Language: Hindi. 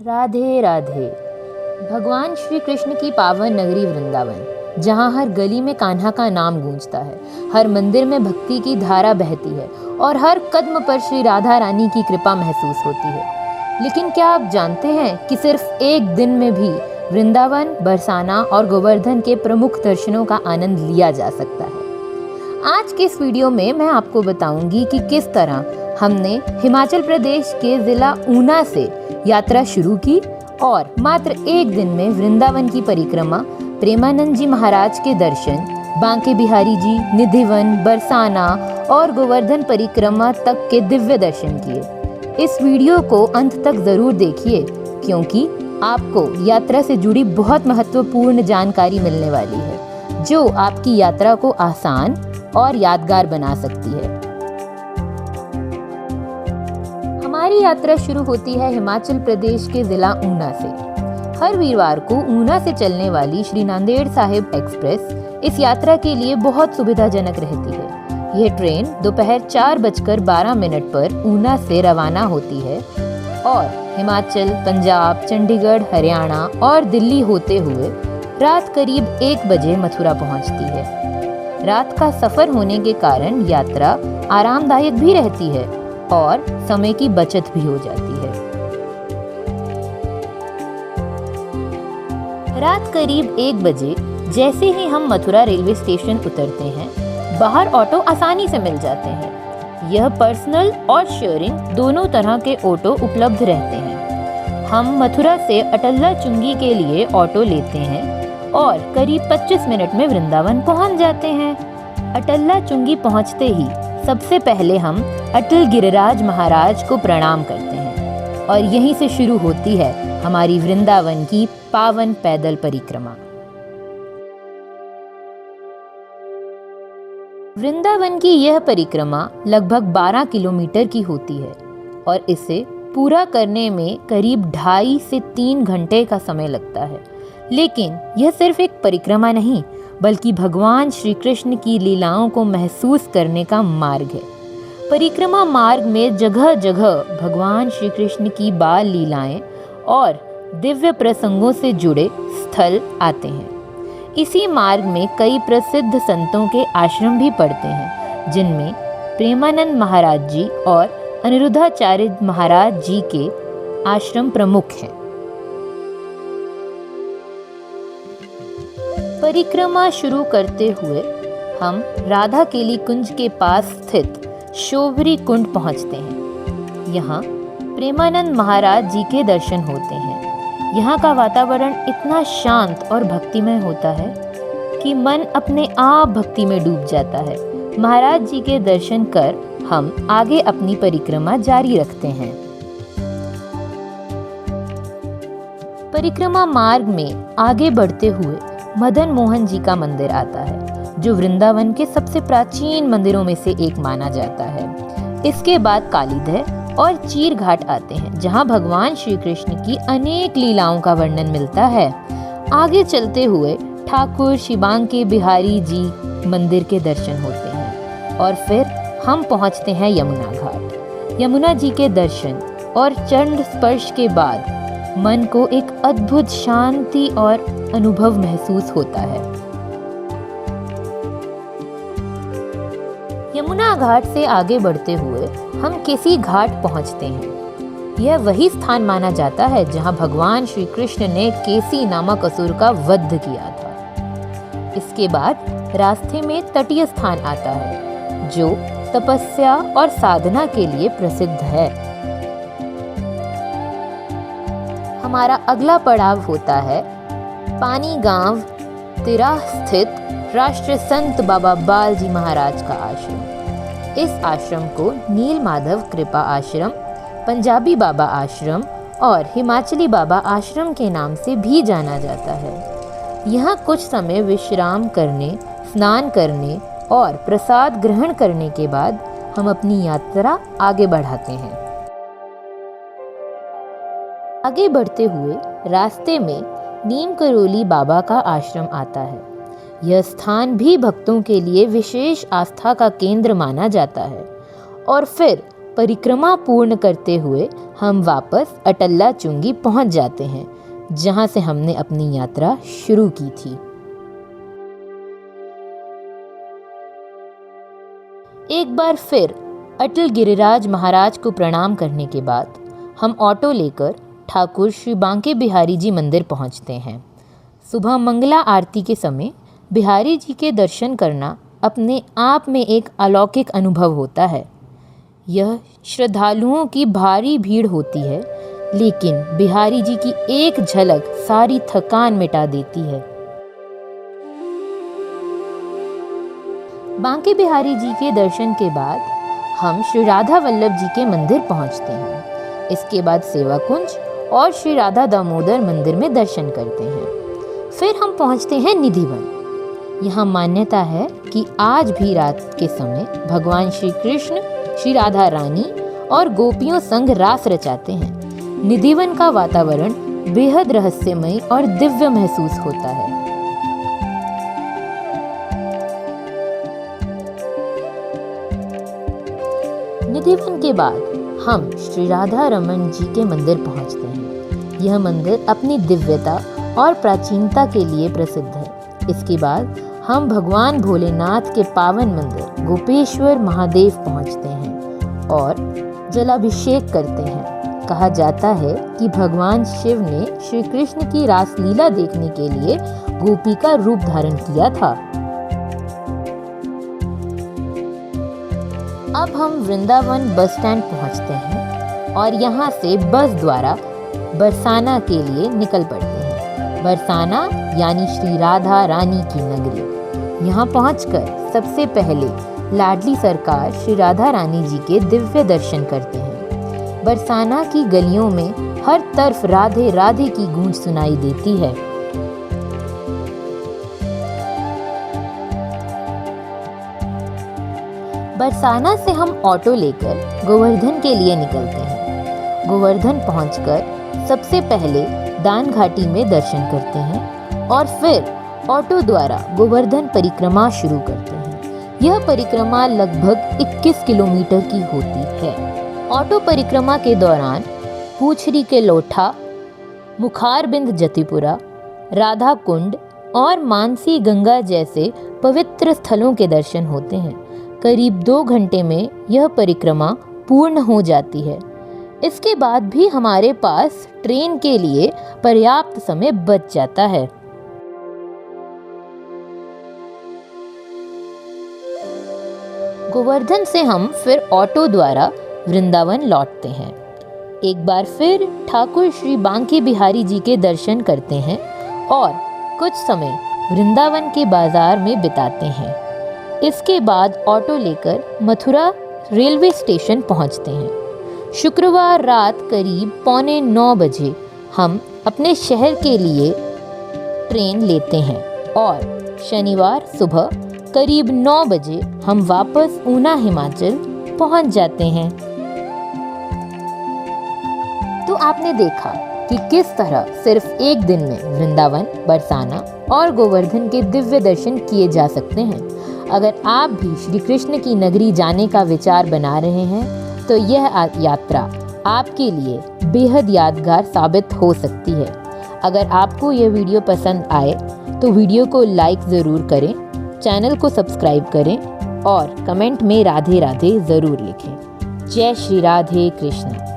राधे राधे। भगवान श्री कृष्ण की पावन नगरी वृंदावन, जहाँ हर गली में कान्हा का नाम गूंजता है, हर मंदिर में भक्ति की धारा बहती है और हर कदम पर श्री राधा रानी की कृपा महसूस होती है। लेकिन क्या आप जानते हैं कि सिर्फ एक दिन में भी वृंदावन, बरसाना और गोवर्धन के प्रमुख दर्शनों का आनंद लिया जा सकता है। आज के इस वीडियो में मैं आपको बताऊंगी कि किस तरह हमने हिमाचल प्रदेश के जिला ऊना से यात्रा शुरू की और मात्र एक दिन में वृंदावन की परिक्रमा, प्रेमानंद जी महाराज के दर्शन, बांके बिहारी जी, निधिवन, बरसाना और गोवर्धन परिक्रमा तक के दिव्य दर्शन किए। इस वीडियो को अंत तक जरूर देखिए क्योंकि आपको यात्रा से जुड़ी बहुत महत्वपूर्ण जानकारी मिलने वाली है जो आपकी यात्रा को आसान और यादगार बना सकती है। हमारी यात्रा शुरू होती है हिमाचल प्रदेश के जिला ऊना से। हर वीरवार को ऊना से चलने वाली श्री नांदेड़ साहिब एक्सप्रेस इस यात्रा के लिए बहुत सुविधाजनक रहती है। यह ट्रेन दोपहर 4:12 पर ऊना से रवाना होती है और हिमाचल, पंजाब, चंडीगढ़, हरियाणा और दिल्ली होते हुए रात करीब 1 बजे मथुरा पहुंचती है। रात का सफर होने के कारण यात्रा आरामदायक भी रहती है और समय की बचत भी हो जाती है। रात करीब 1 बजे जैसे ही हम मथुरा रेलवे स्टेशन उतरते हैं, बाहर ऑटो आसानी से मिल जाते हैं। यह पर्सनल और शेयरिंग दोनों तरह के ऑटो उपलब्ध रहते हैं। हम मथुरा से अटल्ला चुंगी के लिए ऑटो लेते हैं और करीब 25 मिनट में वृंदावन पहुंच जाते हैं। अटल्ला चुंगी पहुंचते ही सबसे पहले हम अटल गिरिराज महाराज को प्रणाम करते हैं और यहीं से शुरू होती है हमारी वृंदावन की पावन पैदल परिक्रमा। वृंदावन की यह परिक्रमा लगभग 12 किलोमीटर की होती है और इसे पूरा करने में करीब 2.5 से 3 घंटे का समय लगता है। लेकिन यह सिर्फ एक परिक्रमा नहीं बल्कि भगवान श्री कृष्ण की लीलाओं को महसूस करने का मार्ग है। परिक्रमा मार्ग में जगह जगह भगवान श्री कृष्ण की बाल लीलाएं और दिव्य प्रसंगों से जुड़े स्थल आते हैं। इसी मार्ग में कई प्रसिद्ध संतों के आश्रम भी पड़ते हैं जिनमें प्रेमानंद महाराज जी और अनिरुद्धाचार्य महाराज जी के आश्रम प्रमुख हैं। परिक्रमा शुरू करते हुए हम राधा केली कुंज के पास स्थित शोभरी कुंड पहुंचते हैं। यहाँ प्रेमानंद महाराज जी के दर्शन होते हैं। यहाँ का वातावरण इतना शांत और भक्तिमय होता है कि मन अपने आप भक्ति में डूब जाता है। महाराज जी के दर्शन कर हम आगे अपनी परिक्रमा जारी रखते हैं। परिक्रमा मार्ग में आगे बढ़ते हुए मदन मोहन जी का मंदिर आता है जो वृंदावन के सबसे प्राचीन मंदिरों में से एक माना जाता है। इसके बाद कालीदह और चीर घाट आते हैं जहां भगवान श्री कृष्ण की अनेक लीलाओं का वर्णन मिलता है। आगे चलते हुए ठाकुर शिबांके बिहारी जी मंदिर के दर्शन होते हैं और फिर हम पहुंचते हैं यमुना घाट। यमुना जी के दर्शन और चरण स्पर्श के बाद मन को एक अद्भुत शांति और अनुभव महसूस होता है। यमुना घाट से आगे बढ़ते हुए हम केसी घाट पहुंचते हैं। यह वही स्थान माना जाता है जहां भगवान श्री कृष्ण ने केसी नामक असुर का वध किया था। इसके बाद रास्ते में तटीय स्थान आता है जो तपस्या और साधना के लिए प्रसिद्ध है। हमारा अगला पड़ाव होता है पानी गांव तिराह स्थित राष्ट्र संत बाबा बाल जी महाराज का आश्रम। इस आश्रम को नील माधव कृपा आश्रम, पंजाबी बाबा आश्रम और हिमाचली बाबा आश्रम के नाम से भी जाना जाता है। यहाँ कुछ समय विश्राम करने, स्नान करने और प्रसाद ग्रहण करने के बाद हम अपनी यात्रा आगे बढ़ाते हैं। आगे बढ़ते हुए रास्ते में नीम करोली बाबा का आश्रम आता है। यह स्थान भी भक्तों के लिए विशेष आस्था का केंद्र माना जाता है और फिर परिक्रमा पूर्ण करते हुए हम वापस अटल्ला चुंगी पहुंच जाते हैं, जहां से हमने अपनी यात्रा शुरू की थी। एक बार फिर अटल गिरिराज महाराज को प्रणाम करने के बाद हम ऑटो लेकर ठाकुर श्री बांके बिहारी जी मंदिर पहुंचते हैं। सुबह मंगला आरती के समय बिहारी जी के दर्शन करना अपने आप में एक अलौकिक अनुभव होता है। यह श्रद्धालुओं की भारी भीड़ होती है, लेकिन बिहारी जी की एक झलक सारी थकान मिटा देती है। बांके बिहारी जी के दर्शन के बाद हम श्री राधा वल्लभ जी के मंदिर पहुंचते हैं। इसके बाद सेवा कुंज और श्री राधा दामोदर मंदिर में दर्शन करते हैं। फिर हम पहुंचते हैं निधिवन। यहाँ मान्यता है कि आज भी रात के समय भगवान श्री कृष्ण, श्री राधा रानी और गोपियों संग रास रचाते हैं। निधिवन का वातावरण बेहद रहस्यमय और दिव्य महसूस होता है। निधिवन के बाद हम श्री राधा रमन जी के मंदिर पहुंचते हैं। यह मंदिर अपनी दिव्यता और प्राचीनता के लिए प्रसिद्ध है। इसके बाद हम भगवान भोलेनाथ के पावन मंदिर गोपेश्वर महादेव पहुंचते हैं और जलाभिषेक करते हैं। कहा जाता है कि भगवान शिव ने श्री कृष्ण की रासलीला देखने के लिए गोपी का रूप धारण किया था। अब हम वृंदावन बस स्टैंड पहुंचते हैं और यहाँ से बस द्वारा बरसाना के लिए निकल पड़ते हैं। बरसाना यानी श्री राधा रानी की नगरी। यहाँ पहुंचकर सबसे पहले लाडली सरकार श्री राधा रानी जी के दिव्य दर्शन करते हैं। बरसाना की गलियों में हर तरफ राधे राधे की गूंज सुनाई देती है। बरसाना से हम ऑटो लेकर गोवर्धन के लिए निकलते हैं। गोवर्धन पहुंचकर सबसे पहले दान घाटी में दर्शन करते हैं और फिर ऑटो द्वारा गोवर्धन परिक्रमा शुरू करते हैं। यह परिक्रमा लगभग 21 किलोमीटर की होती है। ऑटो परिक्रमा के दौरान पूछरी के लोठा, मुखारबिंद जतिपुरा, राधा कुंड और मानसी गंगा जैसे पवित्र स्थलों के दर्शन होते हैं। करीब 2 घंटे में यह परिक्रमा पूर्ण हो जाती है। इसके बाद भी हमारे पास ट्रेन के लिए पर्याप्त समय बच जाता है। गोवर्धन से हम फिर ऑटो द्वारा वृंदावन लौटते हैं। एक बार फिर ठाकुर श्री बांके बिहारी जी के दर्शन करते हैं और कुछ समय वृंदावन के बाजार में बिताते हैं। इसके बाद ऑटो लेकर मथुरा रेलवे स्टेशन पहुंचते हैं। शुक्रवार रात करीब 8:45 बजे हम अपने शहर के लिए ट्रेन लेते हैं और शनिवार सुबह करीब 9 बजे हम वापस ऊना हिमाचल पहुंच जाते हैं। तो आपने देखा कि किस तरह सिर्फ एक दिन में वृंदावन, बरसाना और गोवर्धन के दिव्य दर्शन किए जा सकते हैं। अगर आप भी श्री कृष्ण की नगरी जाने का विचार बना रहे हैं तो यह यात्रा आपके लिए बेहद यादगार साबित हो सकती है। अगर आपको यह वीडियो पसंद आए तो वीडियो को लाइक ज़रूर करें, चैनल को सब्सक्राइब करें और कमेंट में राधे राधे ज़रूर लिखें। जय श्री राधे कृष्ण।